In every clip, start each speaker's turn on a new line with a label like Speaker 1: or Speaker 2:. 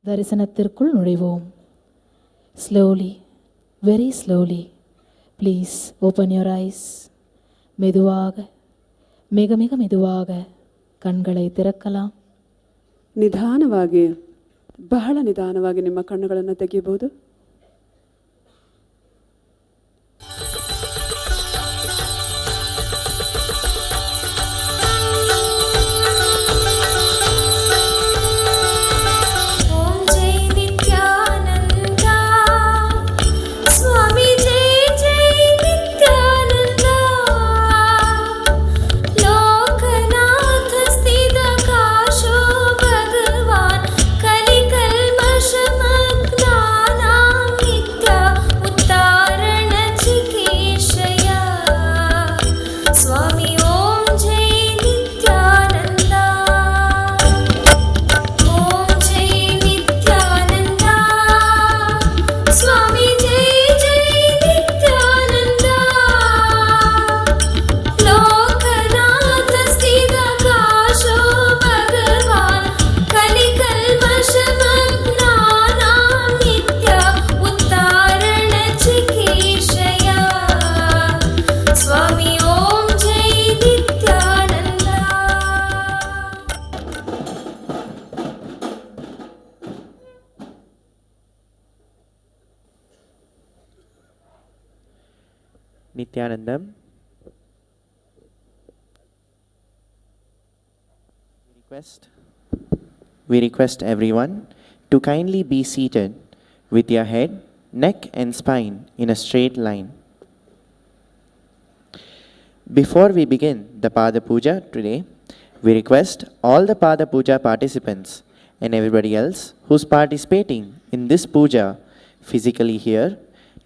Speaker 1: தரிசனத்திற்குள் நுழைவோம். Slowly, very slowly, please open your eyes. மெதுவாக, மிக மிக மெதுவாக ಕಣ್களை ತೆರಕಲಾಂ.
Speaker 2: ನಿಧಾನವಾಗಿ, ಬಹಳ ನಿಧಾನವಾಗಿ ನಿಮ್ಮ ಕಣ್ಣುಗಳನ್ನು ತೆಗೆಯಬಹುದು.
Speaker 3: Nityanandam. We request everyone to kindly be seated with your head, neck and spine in a straight line. Before we begin the Pada Puja today, we request all the Pada Puja participants and everybody else who's participating in this puja physically here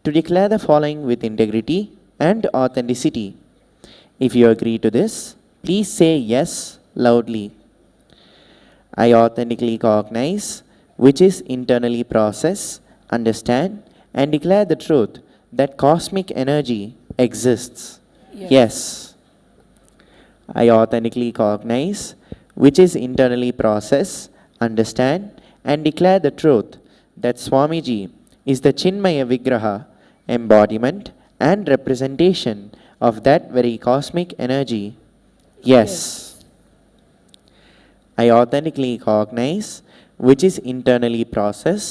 Speaker 3: to declare the following with integrity and authenticity. If you agree to this, please say yes loudly. I authentically cognize, which is internally process, understand, and declare the truth that cosmic energy exists. Yes. I authentically cognize, which is internally process, understand, and declare the truth that Swamiji is the Chinmaya Vigraha, embodiment and representation of that very cosmic energy. Yes. I authentically cognize, which is internally process,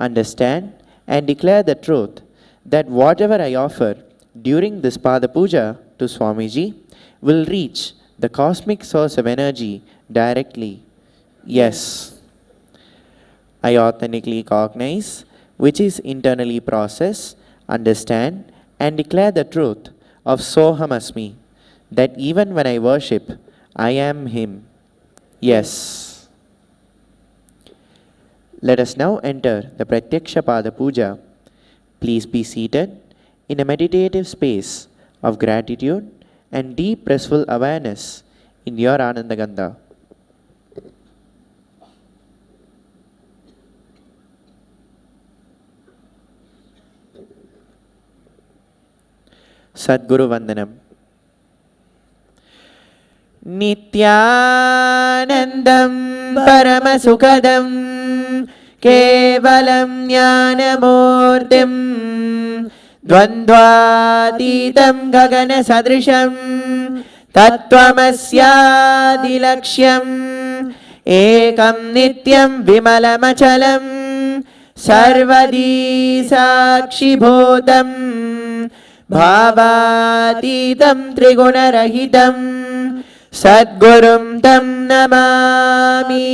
Speaker 3: understand, and declare the truth that whatever I offer during this Pada Puja to Swamiji will reach the cosmic source of energy directly. Yes. I authentically cognize, which is internally process, understand, and declare the truth of Soham Asmi, that even when I worship, I am Him. Yes. Let us now enter the Pratyaksha Pada Puja. Please be seated in a meditative space of gratitude and deep restful awareness in your Anandagandha. Sadguru Vandanam. Nityanandam Paramasukadam Kevalam Jnanamurtim Dvandvatitam Gagana Sadrisham Tattvamasyaadilakshyam Ekam Nityam Vimalamachalam Sarvadi Sakshibhutam Bhavatitam Trigunarahitam Sadgurum Tam Namami.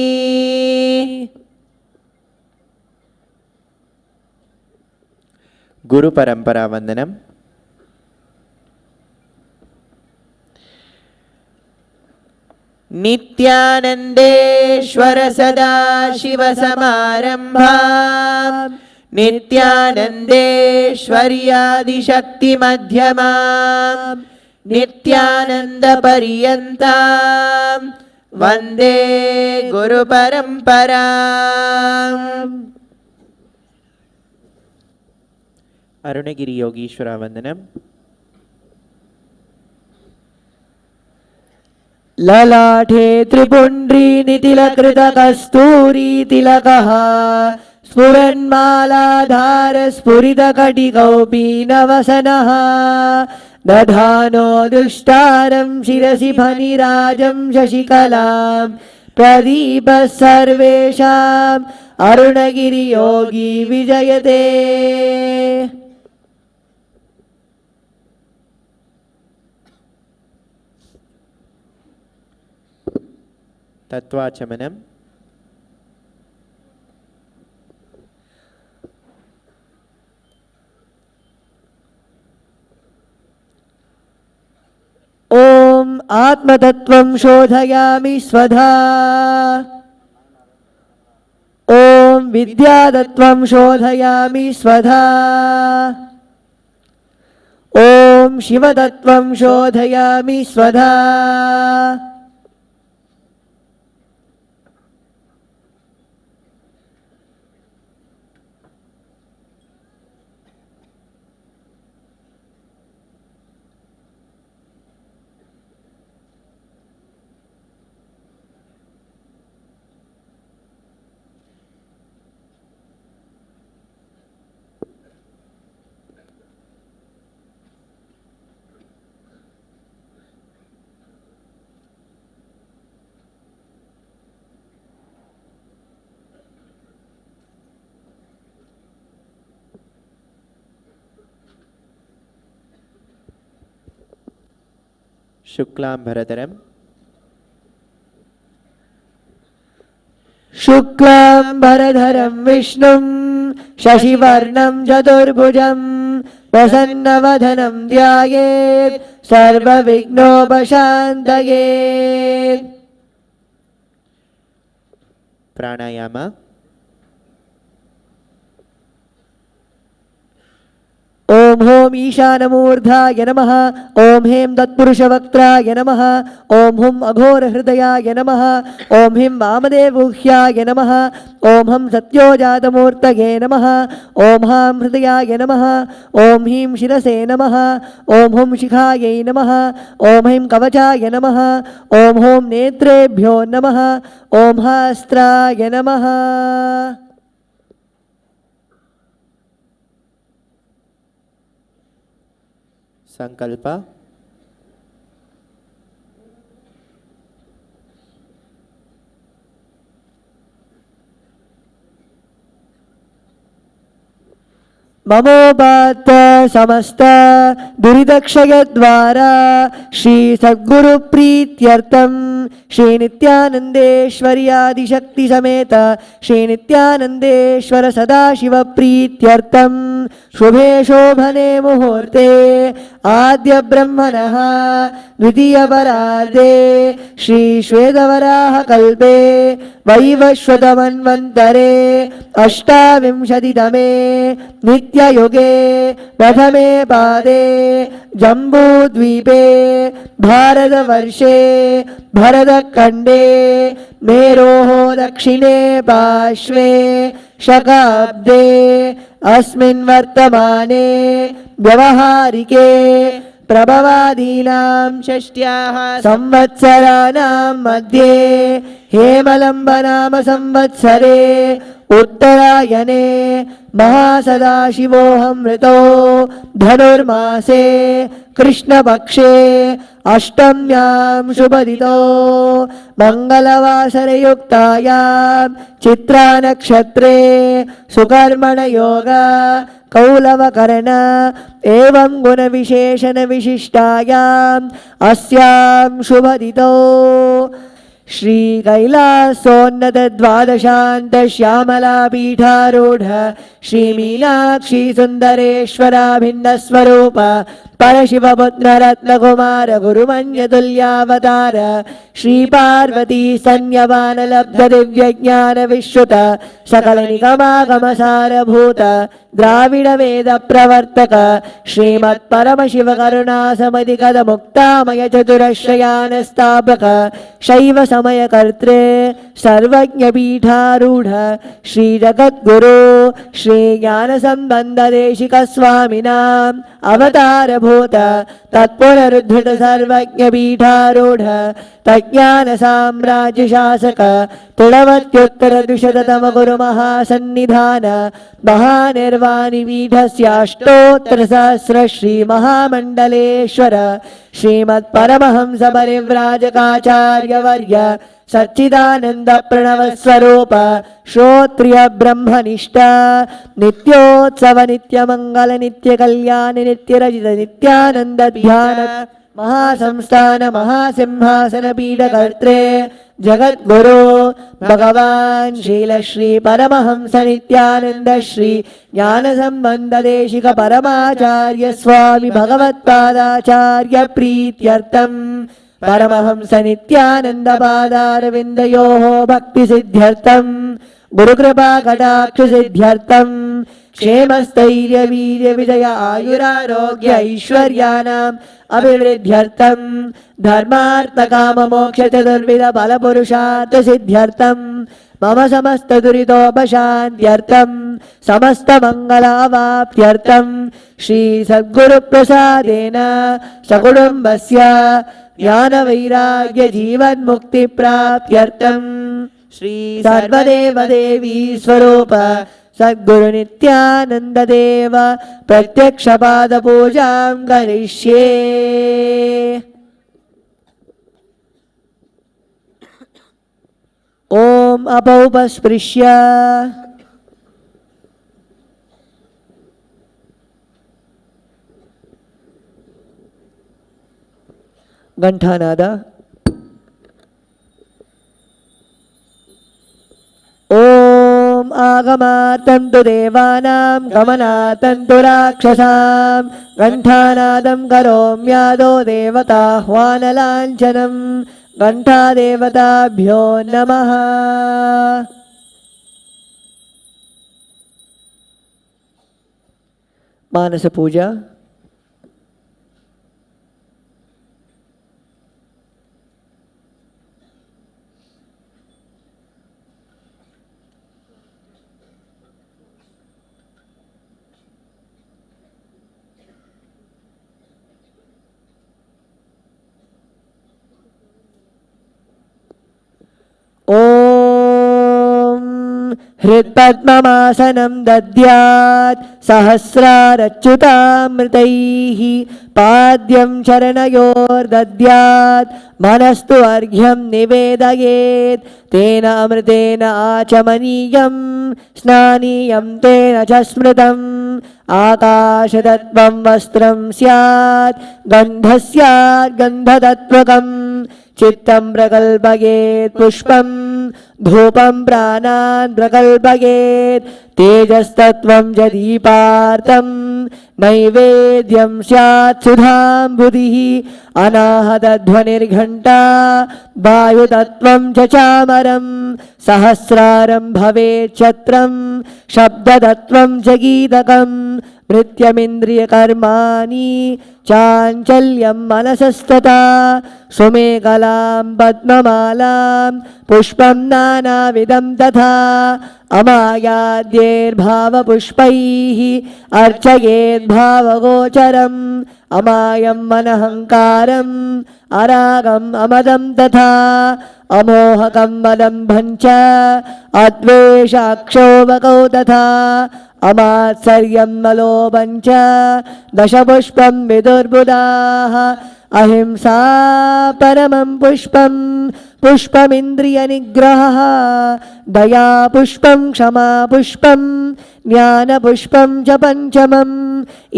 Speaker 3: Guru Parampara Vandanam. Nityanandeshwara Sadashiva Samarambham Nityanandeshwariyadi Shakti Madhyamam Nityananda Pariyantam Vande Guru Paramparam. Arunagiri Yogishwara Vandanam.
Speaker 4: ललाटे त्रिपुण्ड्रीनितिलकृतकस्तूरीतिलकः स्फुरन्मालाधारस्फुरितकटिकौपीनवसनः दधानो दुष्टारं शिरसि फणिराजं शशिकलां प्रदीपः सर्वेषाम् अरुणगिरियोगी विजयते।
Speaker 3: तत्वाचमनम्।
Speaker 4: ॐ आत्मतत्त्वं शोधयामि स्वधा। ॐ विद्यातत्त्वं शोधयामि स्वधा। ॐ शिवतत्त्वं शोधयामि स्वधा।
Speaker 3: शुक्लांबरधरम्।
Speaker 4: शुक्लांबरधरं विष्णुं शशिवर्णं चतुर्भुजं प्रसन्नवदनं ध्यायेत् सर्वविघ्नोपशान्तये।
Speaker 3: प्राणायाम।
Speaker 4: ओम होम ईशानमूर्धाय नमः। ओम हें तत्पुरुषवक्त्राय नमः। ओम हुम अघोरहृदयाय नमः। ओम हिं वामदेवगुह्याय नमः। ओम हम सत्योजातमूर्तये नमः। ओम हां हृदयाय नमः। ओम हीं शिरसे नमः। ओम हुं शिखायै नमः। ओम हिं कवचाय नमः। ओम होम नेत्रेभ्यो नमः। ओम हास्त्राय नमः।
Speaker 3: संकल्प।
Speaker 4: ममोपात्त समस्त दुरितक्षयद्वारा श्री सद्गुरु प्रीत्यर्थम श्री नित्यानंदेश्वरी आदिशक्ति समेत श्री नित्यानंदेश्वर सदाशिव प्रीत्यर्थम शुभे शोभने मुहूर्ते आद्य ब्रह्मणः द्वितीय परार्धे श्री श्वेतवराह कल्पे वैवस्वतमन्वन्तरे अष्टाविंशतितमे नित्ययुगे प्रथमे पादे जम्बूद्वीपे भारतवर्षे भरतखण्डे मेरोः दक्षिणे पार्श्वे शकाब्दे अस्मिन् वर्तमाने व्यवहारिके प्रभवादीनां षष्ट्याः संवत्सराणां मध्ये हेमलम्बनाम संवत्सरे उत्तरायणे महासदाशिवोऽहमृतो धनुर्मासे कृष्णपक्षे अष्टम्यां शुभदितो मंगलवासरयुक्तायां चित्रानक्षत्रे सुकर्मणयोग कौलवकर्ण एवं गुणविशेषण विशिष्टायाम् अस्यां शुभदितो श्री कैलासोन्नत द्वादशान्त श्यामला पीठारूढ़ श्री मीनाक्षी सुंदरेश्वरा भिन्न स्वरूप परशिवपुत्र रत्नकुमार गुरुमन्यतुल्यावतार श्री पार्वती संयमान लब्ध दिव्य ज्ञान विश्रुत सकल निगमागम सारभूत द्राविड वेद प्रवर्तक श्रीमत् परमशिव करुणा समितिगत मुक्तामय चतुरश्रयान स्थापक शैव समय कर्त्रे सर्वज्ञ पीठारूढ़ श्री जगद्गुरु श्री ज्ञान संबंध देशिक स्वामिनां अवतार भूत तत्पुनरुद्धृत सर्वज्ञ पीठारूढ़ तज्ञान साम्राज्य शासक तुलवत्युत्तर द्विशततम गुरु महासन्निधान महानिर्वाणि पीठस्याष्टोत्तर सहस्र श्री महामंडलेश्वर श्रीमत् परमहंस परिव्राजकाचार्य वर्य सच्चिदानंद प्रणव स्वरूप श्रोत्रिय ब्रह्मनिष्ठ नित्योत्सव नित्य मंगल नित्य कल्याण नित्य रजित नित्यानंद ध्यान महासंस्थान महासिंहासन पीठ कर्त्रे जगद्गुरु भगवान शील श्री परमहंस नित्यानंद श्री ज्ञान संबंध देशिक परमाचार्य स्वामी भगवत्पादाचार्य प्रीत्यर्थम परमहंस नित्यानंद पादारविन्दयोः भक्ति सिद्ध्यर्थम गुरुकृपा कटाक्ष सिद्ध्यर्थम क्षेमस्थैर्य वीर्य विजय आयुरारोग्य ऐश्वर्याणाम् अभिवृद्ध्यर्थम धर्मार्थ काम मोक्ष चतुर्विध फल पुरुषार्थ सिद्ध्यर्थम मम समस्त दुरितोपशान्त्यर्थम समस्त मंगलावाप्त्यर्थम श्री सद्गुरु प्रसादेन सकुटुम्बस्य ज्ञान वैराग्य जीवन मुक्ति प्राप्त्यर्थम श्री सर्वदेव देवी स्वरूप सद्गुरु नित्यानंद देव प्रत्यक्ष पाद पूजां करिष्ये। ओम अपौपस्पृश्य घंटानाद ओम आगमातन्तु देवानां गमनातन्तु राक्षसां घंटानादं करोम्यादो देवताह्वानलाञ्छनं घंटादेवताभ्यो नमः। मानस पूजा ओम हृत्पद्ममासनं दद्यात् सहस्रारच्युतामृतैः पाद्यं चरणयोर्दद्यात् मनस्तु अर्घ्यं निवेदयेत् तेन अमृतेन आचमनीयं स्नानीयं तेन च स्मृतम् आकाशतत्त्वं वस्त्रं स्यात् गन्धस्यात् गन्धतत्त्वकम् चित्तं प्रकल्पयेत् पुष्पं धूपं प्राणान् प्रकल्पयेत् तेजस्तत्त्वं च दीपार्थं नैवेद्यं स्यात् सुधाम्बुधिः अनाहतध्वनिर्घण्टा वायुतत्त्वं च चामरं सहस्रारं भवेत् छत्रं शब्दतत्त्वं च गीतकं नृत्यमिन्द्रियकर्माणि चाञ्चल्यं मनसस्तथा सुमेकलां पद्ममालां पुष्पं नानाविधं तथा अमायाद्यैर्भावपुष्पैः अर्चयेद्भावगोचरम् अमायं मनहङ्कारम् अरागम् अमदं तथा अमोहकं मदम्भं च अद्वेष अक्षोभकौ तथा अमात्सर्यं मलोभं च दशपुष्पं विदुर्बुधाः अहिंसा परमं पुष्पं पुष्पमिन्द्रियनिग्रहः दया पुष्पं क्षमा पुष्पं ज्ञानपुष्पं च पञ्चमम्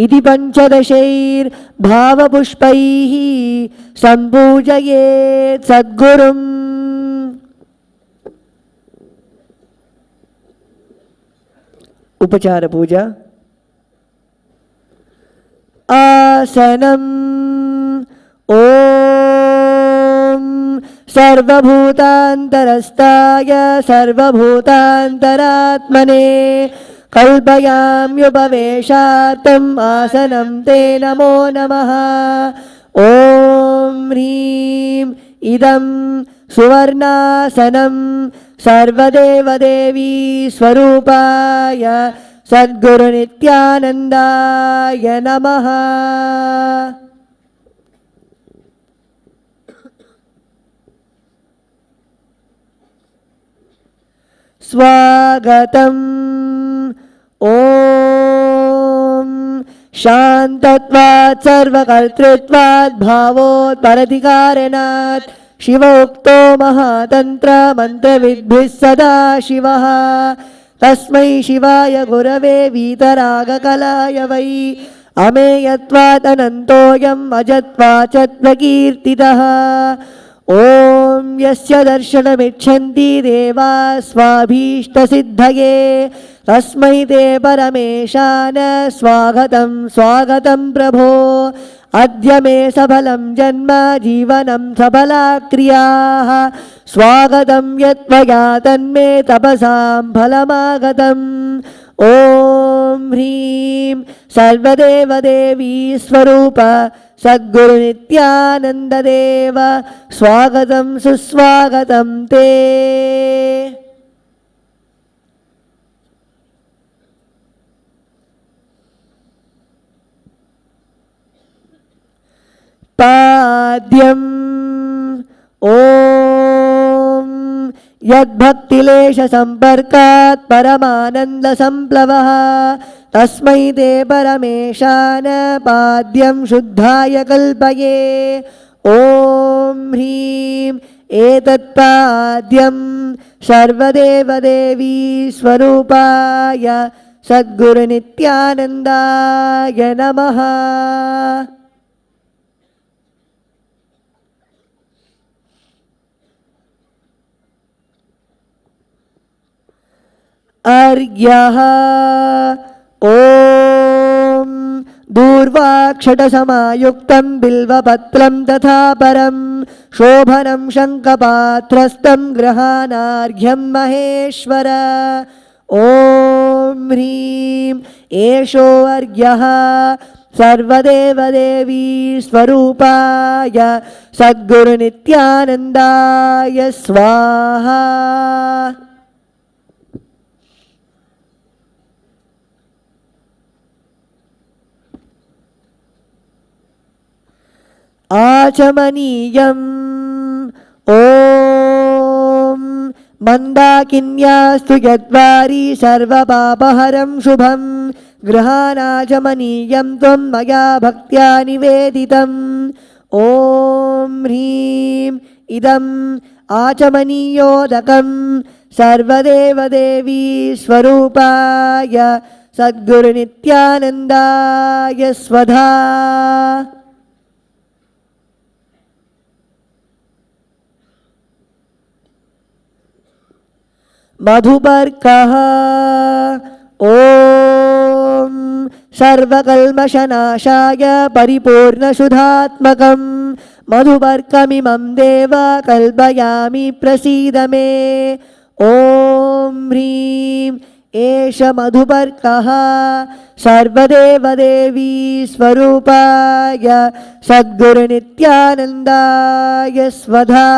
Speaker 4: इति पञ्चदशैर्भावपुष्पैः सम्पूजयेत् सद्गुरुम्। उपचार पूजा आसनम् ओम सर्वभूतान्तरस्ताय सर्वभूतान्तरात्मने कल्पयाम्युपवेशार्थम् आसनं ते नमो नमः। ॐ ह्रीं इदं सुवर्णासनं सर्वदेवदेवी स्वरूपाय सद्गुरुनित्यानन्दाय नमः। स्वागतम्। ॐ शान्तत्वात् सर्वकर्तृत्वात् भावोत् परधिकारणात् शिवोक्तो महातन्त्रमन्त्रविद्भिः सदा शिवः। तस्मै शिवाय गुरवे वीतरागकलाय वै अमेयत्वात् अनन्तोऽयम् अजत्वात् कीर्तितः। ॐ यस्य दर्शनमिच्छन्ति देवाः स्वाभीष्टसिद्धये तस्मै ते परमेशान स्वागतं स्वागतं प्रभो। अद्य मे सफलं जन्म जीवनं सफला क्रियाः स्वागतं यत्त्वया तन्मे तपसां फलमागतम्। ॐ ह्रीं सर्वदेवदेवी स्वरूप सद्गुरुनित्यानन्ददेव स्वागतं सुस्वागतं ते। पाद्यम्। ॐ यद्भक्तिलेशसम्पर्कात् परमानन्दसम्प्लवः तस्मै ते परमेशान पाद्यं शुद्धाय कल्पये। ॐ ह्रीं एतत्पाद्यं सर्वदेवदेवी स्वरूपाय सद्गुरुनित्यानन्दाय नमः। अर्घ्यः। ॐ दूर्वाक्षटसमायुक्तं बिल्वपत्रं तथा परं शोभनं शङ्खपात्रस्तं गृहाणार्घ्यं महेश्वर। ॐ ह्रीं एषो अर्घ्यः सर्वदेवदेवी स्वरूपाय सद्गुरुनित्यानन्दाय स्वाहा। आचमनीयम्। ॐ मन्दाकिन्यास्तु यद्वारी सर्वपापहरं शुभं गृहाणाचमनीयं त्वं मया भक्त्या निवेदितम्। ॐ ह्रीं इदम् आचमनीयोदकं सर्वदेवदेवी स्वरूपाय सद्गुरुनित्यानन्दाय स्वधा। मधुपर्कः। ॐ सर्वकल्मषनाशाय परिपूर्णशुद्धात्मकं मधुपर्कमिमं देव कल्पयामि प्रसीद मे। ॐ ह्रीं एष मधुपर्कः सर्वदेवदेवी स्वरूपाय सद्गुरुनित्यानन्दाय स्वधा।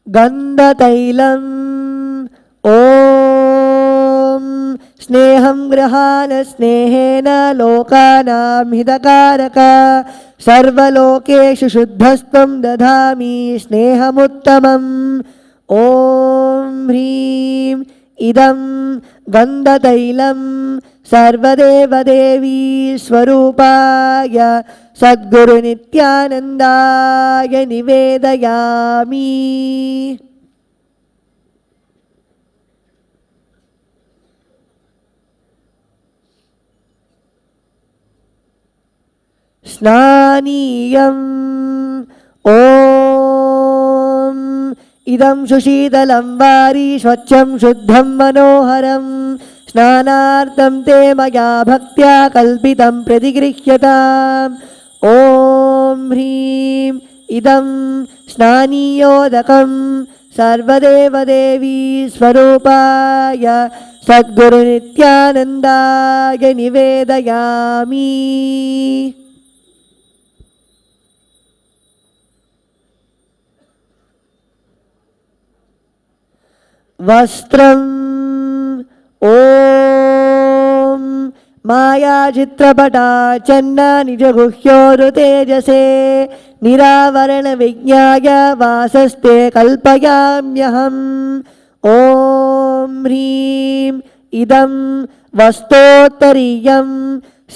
Speaker 4: गन्धतैलम्। ॐ स्नेहं गृहाण स्नेहेन लोकानां हितकारक सर्वलोकेषु शुद्धस्त्वं दधामि स्नेहमुत्तमम्। ॐ ह्रीं इदं गन्धतैलं सर्वदेवदेवी स्वरूपाय सद्गुरुनित्यानन्दाय निवेदयामि। स्नानीयम्। ॐ इदं सुशीतलं वारी स्वच्छं शुद्धं मनोहरं स्नानार्थं ते मया भक्त्या कल्पितं प्रतिगृह्यताम्। ॐ इदं स्नानीयोदकं सर्वदेवदेवी स्वरूपाय सद्गुरुनित्यानन्दाय निवेदयामि। वस्त्रम् ॐ मायाचित्रपटाचन्न निजगुह्योरुतेजसे निरावरणविज्ञाय वासस्ते कल्पयाम्यहम्। ॐ ह्रीं इदं वस्तोत्तरीयं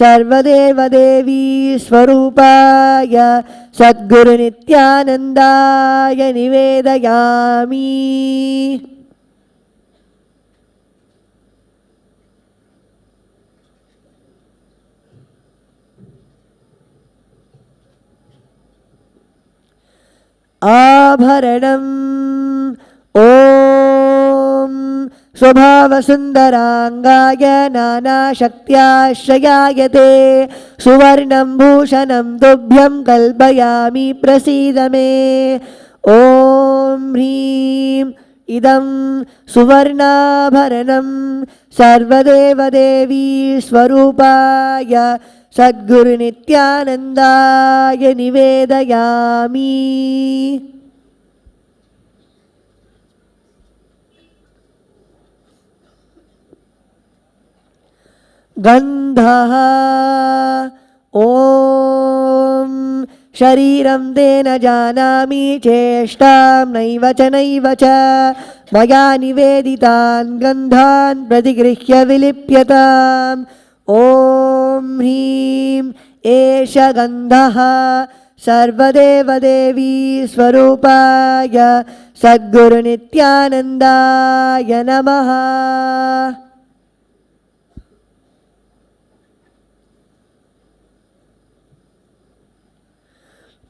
Speaker 4: सर्वदेवदेवी स्वरूपाय सद्गुरुनित्यानन्दाय निवेदयामि। आभरणम् ॐ स्वभावसुन्दराङ्गाय नानाशक्त्याश्रयाय ते सुवर्णं भूषणं तुभ्यं कल्पयामि प्रसीद मे। ॐ ह्रीं इदं सुवर्णाभरणं सर्वदेवदेवी स्वरूपाय सद्गुरुनित्यानन्दाय निवेदयामि। गन्धः ॐ शरीरं तेन जानामि चेष्टां नैव च मया निवेदितान् गन्धान् प्रतिगृह्य विलिप्यताम्। ॐ ह्रीं एष गन्धः सर्वदेवदेवी स्वरूपाय सद्गुरुनित्यानन्दाय नमः।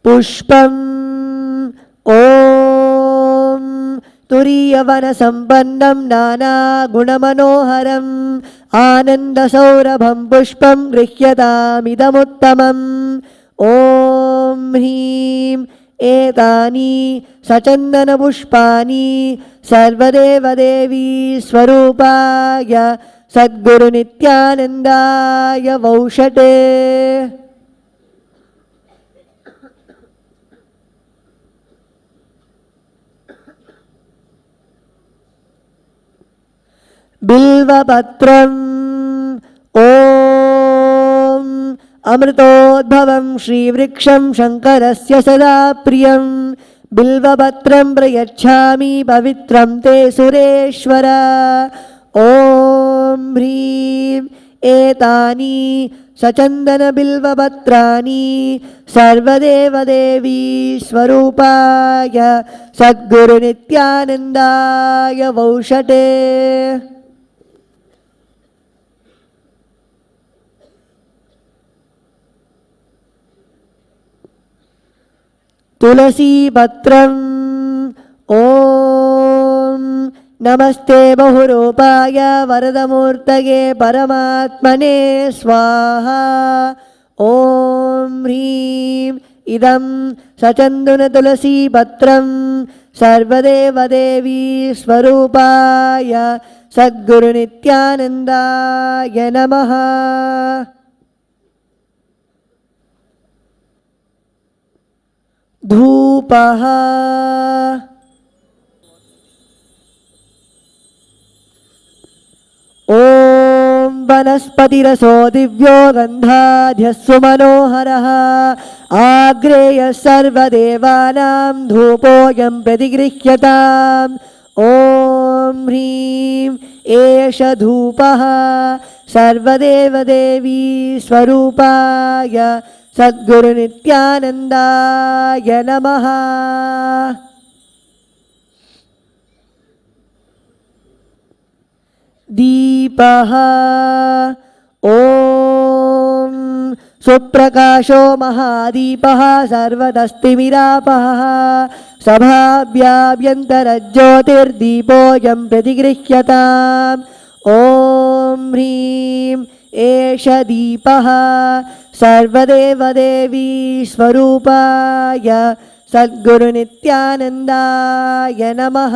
Speaker 4: पुष्पम् ॐ तुरीयवनसम्पन्नं नानागुणमनोहरम् आनन्दसौरभं पुष्पं गृह्यतामिदमुत्तमम्। ॐ ह्रीं एतानि सचन्दनपुष्पाणि सर्वदेवदेवी स्वरूपाय सद्गुरुनित्यानन्दाय वौषटे। बिल्वपत्रम् ॐ अमृतोद्भवं श्रीवृक्षं शङ्करस्य सदा प्रियं बिल्वपत्रं प्रयच्छामि पवित्रं ते सुरेश्वर। ॐ ह्रीं एतानि सचन्दनबिल्वपत्राणि सर्वदेवदेवी स्वरूपाय सद्गुरुनित्यानन्दाय वौषटे। तुलसीपत्रम् ॐ नमस्ते बहुरूपाय वरदमूर्तये परमात्मने स्वाहा। ॐ ह्रीं इदं सचन्दनतुलसीपत्रं सर्वदेवदेवी स्वरूपाय सद्गुरुनित्यानन्दाय नमः। धूपः ॐ वनस्पतिरसो दिव्यो गन्धाढ्यस्सु मनोहरः आग्रेयः सर्वदेवानां धूपोऽयं प्रतिगृह्यताम्। ॐ ह्रीं एष धूपः सर्वदेवदेवी स्वरूपाय सद्गुरुनित्यानन्दाय नमः। दीपः ॐ सुप्रकाशो महादीपः सर्वदस्तिमिरापः सभाभ्याभ्यन्तरज्योतिर्दीपोऽयं प्रतिगृह्यताम्। ॐ ह्रीं एष दीपः सर्वदेवदेवी स्वरूपाय सद्गुरुनित्यानन्दाय नमः।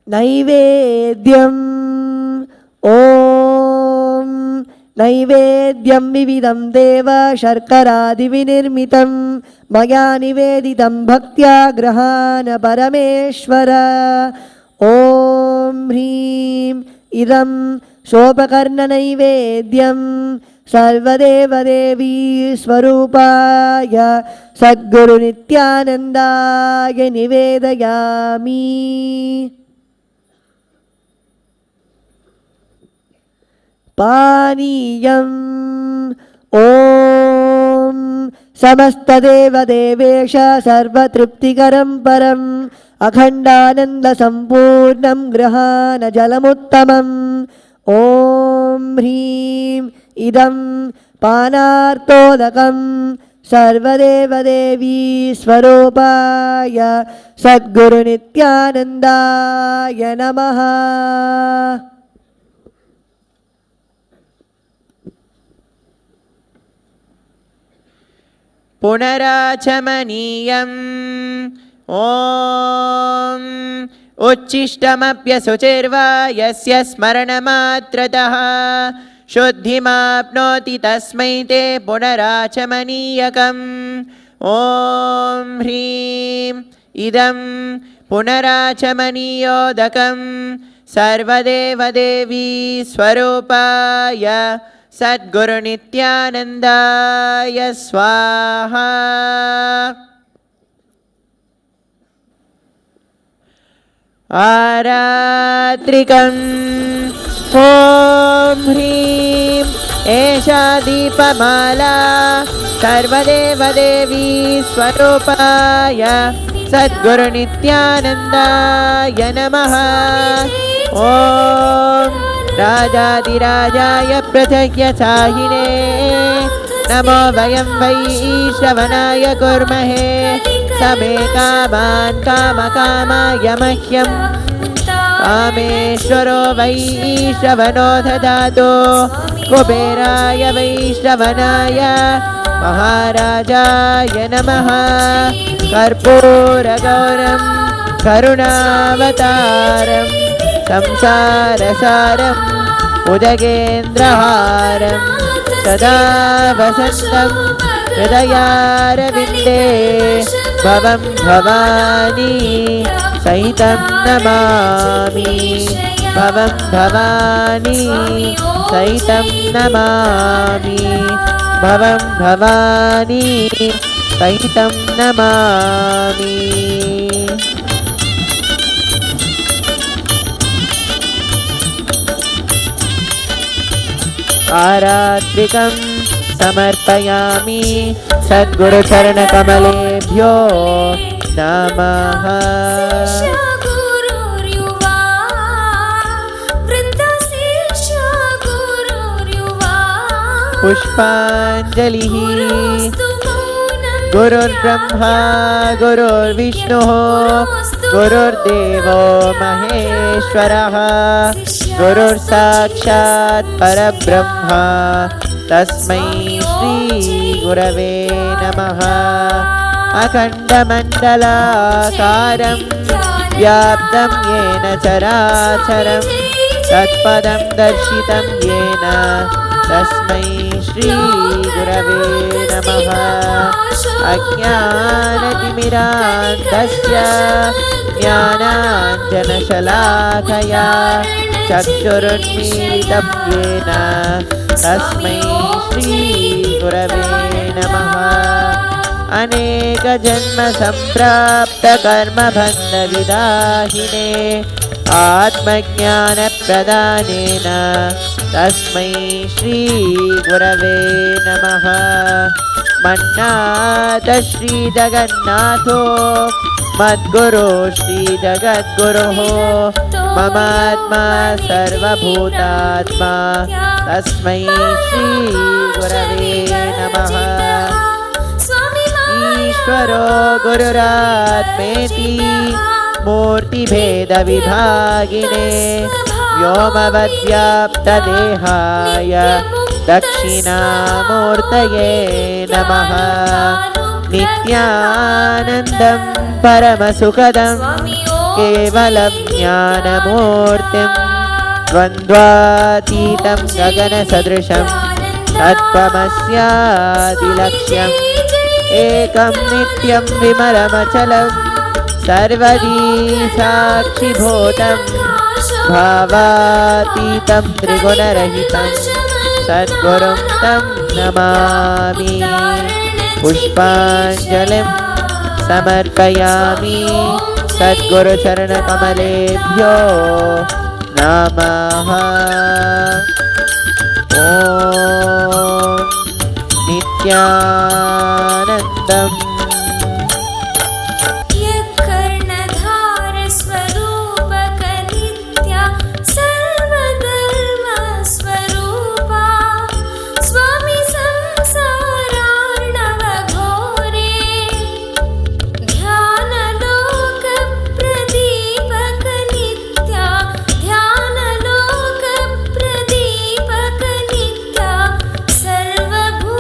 Speaker 4: नैवेद्यम् ॐ नैवेद्यं विविधं देव शर्करादिविनिर्मितं मया निवेदितं भक्त्या गृहाण परमेश्वर। ॐ ह्रीं इदं सोपकर्णनैवेद्यं सर्वदेवदेवी स्वरूपाय सद्गुरुनित्यानन्दाय निवेदयामि। पानीयम् ॐ समस्तदेवदेवेश सर्वतृप्तिकरं परम् अखण्डानन्दसम्पूर्णं गृहाण जलमुत्तमम्। ॐ ह्रीं इदं पानार्तोदकं सर्वदेवदेवी स्वरूपाय सद्गुरुनित्यानन्दाय नमः।
Speaker 5: पुनराचमनीयम् ॐ उच्छिष्टमप्यशुचिर्वा यस्य स्मरणमात्रतः शुद्धिमाप्नोति तस्मै ते पुनराचमनीयकम्। ॐ ह्रीं इदं पुनराचमनीयोदकं सर्वदेवदेवी स्वरूपाय सद्गुरुनित्यानन्दाय स्वाहा। आरात्रिकम् ॐ ह्रीं एषा दीपमाला सर्वदेवदेवी स्वरूपाय सद्गुरुनित्यानन्दाय नमः। ॐ राजाधिराजाय पृथग्यसाहिने नमो वयं वै श्रवणाय कुर्महे समे कामान् कामकामाय मह्यं कामेश्वरो वै श्रवणो ददातु कुबेराय वै श्रवणाय महाराजाय नमः। कर्पूरगौरं करुणावतारं संसारसारं उदगेन्द्रहारं सदा वसन्तं हृदयारविन्दे भवं भवानी सहितं नमामि। भवं भवानी सहितं नमामि। भवं भवानी सहितं नमामि। आरात्रिकं समर्पयामि सद्गुरुचरणकमलेभ्यो नमः। पुष्पाञ्जलिः गुरुर्ब्रह्मा गुरुर्विष्णुः गुरुर्देवो महेश्वरः गुरुर्साक्षात् परब्रह्म तस्मै श्रीगुरवे नमः। अखण्डमण्डलाकारं व्याप्तं येन चराचरं तत्पदं दर्शितं येन तस्मै श्रीगुरवे नमः। अज्ञानतिमिरान्धस्य ज्ञानाञ्जनशलाकया चक्षुरुन्मीलितं येन तस्मै श्रीगुरवे नमः। अनेकजन्मसम्प्राप्तकर्मबन्धविदाहिने आत्मज्ञानप्रदानेन तस्मै श्रीगुरवे नमः। मन्नाथ श्रीजगन्नाथो मद्गुरो श्रीजगद्गुरुः ममात्मा सर्वभूतात्मा तस्मै श्रीगुरवे नमः। ईश्वरो गुरुरात्मेति मूर्तिभेदविभागिने व्योमवद्व्याप्तदेहाय दक्षिणामूर्तये नमः नित्यानन्दं परमसुखदं केवलं ज्ञानमूर्तिं द्वन्द्वातीतं गगनसदृशं तत्त्वमस्यादिलक्ष्यम् एकं नित्यं विमलमचलं सर्वदी साक्षिभूतं भावातीतं त्रिगुणरहितं सद्गुरुं तं नमामि पुष्पाञ्जलिं समर्पयामि सद्गुरुचरणकमलेभ्यो नमः ॐ नित्यानन्दम्
Speaker 6: कर्णधारस्वरूपकनित्या सर्वधर्मस्वरूपा स्वामी संसारार्णवघोरे ध्यानलोकप्रदीपकनित्या ध्यानलोकप्रदीपकनित्या सर्वभूतात्मन्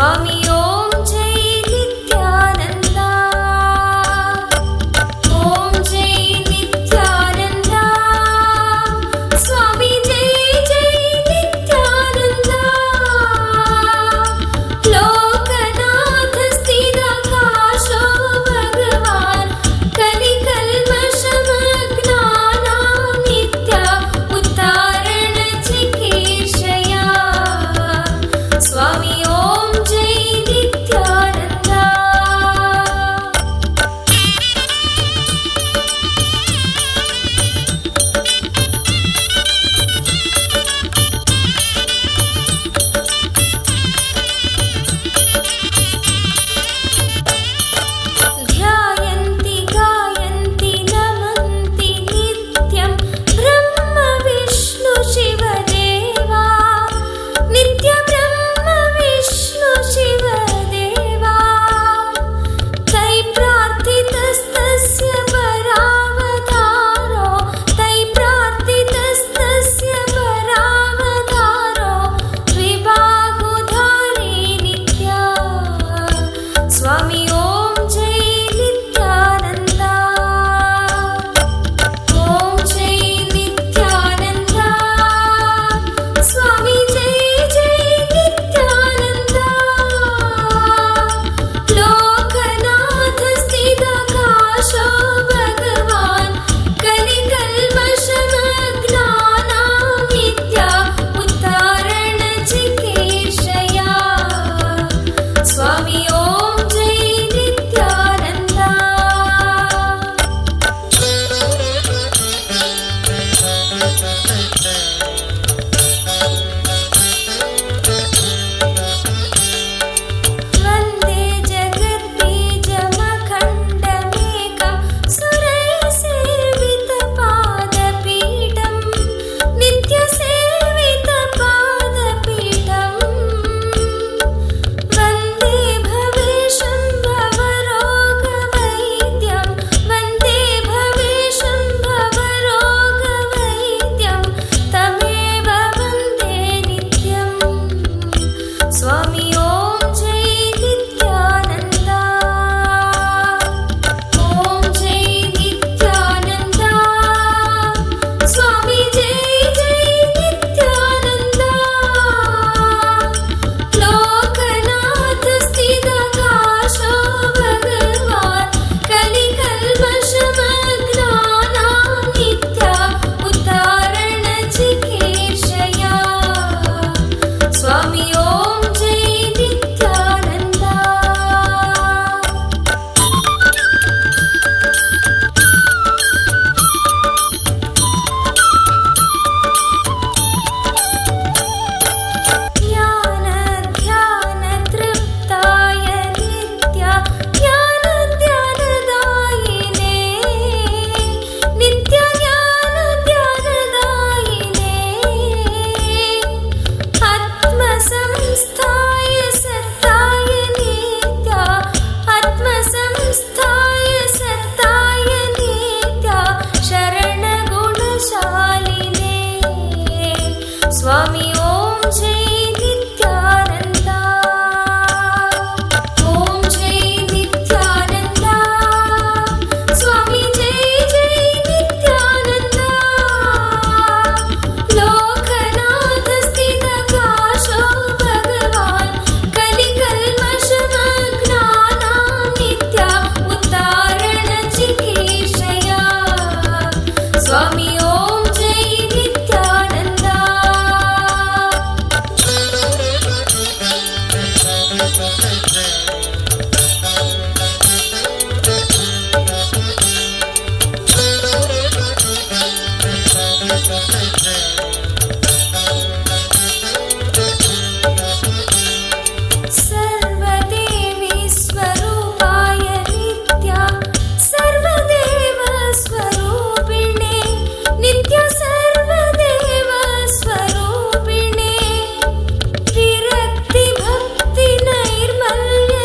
Speaker 6: स्वामी ॐ जय नित्यानन्दा ॐ जय नित्यानन्दा स्वामी जय जय नित्यानन्दा लोकनाथ स्थिराकाशो भगवान् कलिकल्मषमग्नानां नित्या उद्धारण चिकीर्षया स्वामी ॐ जय नित्यानन्दा ध्यायन्ति गायन्ति नमन्ति नित्यं ब्रह्म विष्णु शिवदेवा नित्य ब्रह्म विष्णु शिवदेवा तै प्रार्थितस्तस्य परावतारो तै प्रार्थितस्तस्य परावतारो द्विबाहुधारी नित्या स्वामी ॐ जय नित्यानन्दा ॐ जय नित्यानन्दा स्वामी जय जय नित्यानन्दा लोकनाथ स्थिराकाशो भगवान् कलिकल्मषमग्नानां नित्या उद्धारण चिकीर्षया स्वामी ॐ जय नित्यानन्दा वन्दे जगद्बीजमखण्डमेकं सुरैर्सेवितपादपीठं नित्यसेवितपादपीठं वन्दे भवेशं भवरोगवैद्यं वन्दे भवेशं भवरोगवैद्यं तमेव वन्दे नित्यं स्वामी ॐ जय नित्यानन्दा ॐ जय नित्यानन्दा स्वामी जय जय नित्यानन्दा लोकनाथ स्थिराकाशो भगवान् कलिकल्मषमग्नानां नित्या उद्धारण चिकीर्षया स्वामी ॐ जय नित्यानन्दा ज्ञानध्यानतृप्ताय नित्या ज्ञानध्यानदायिने नित्य ज्ञानध्यानदायिने आत्मसंस्थाय सत्ताय नित्या आत्मसंस्थाय सत्ताय नित्या शरणगुणशालिने स्वामी ॐ जय नित्यानन्दा ॐ जय नित्यानन्दा स्वामी जय जय नित्यानन्दा लोकनाथ स्थिराकाशो भगवान् कलिकल्मषमग्नानां नित्या उद्धारण चिकीर्षया स्वामी ॐ जय नित्यानन्दा सर्वदेवी स्वरूपाय नित्या सर्वदेव स्वरूपिणे नित्य सर्वदेव स्वरूपिणे विरक्ति भक्ति नैर्मल्य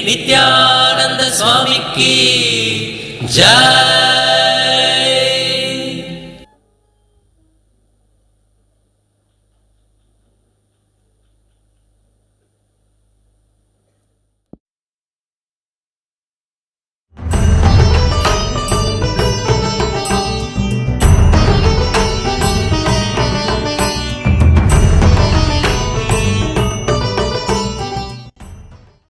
Speaker 7: నిత్యానంద స్వామికి జై.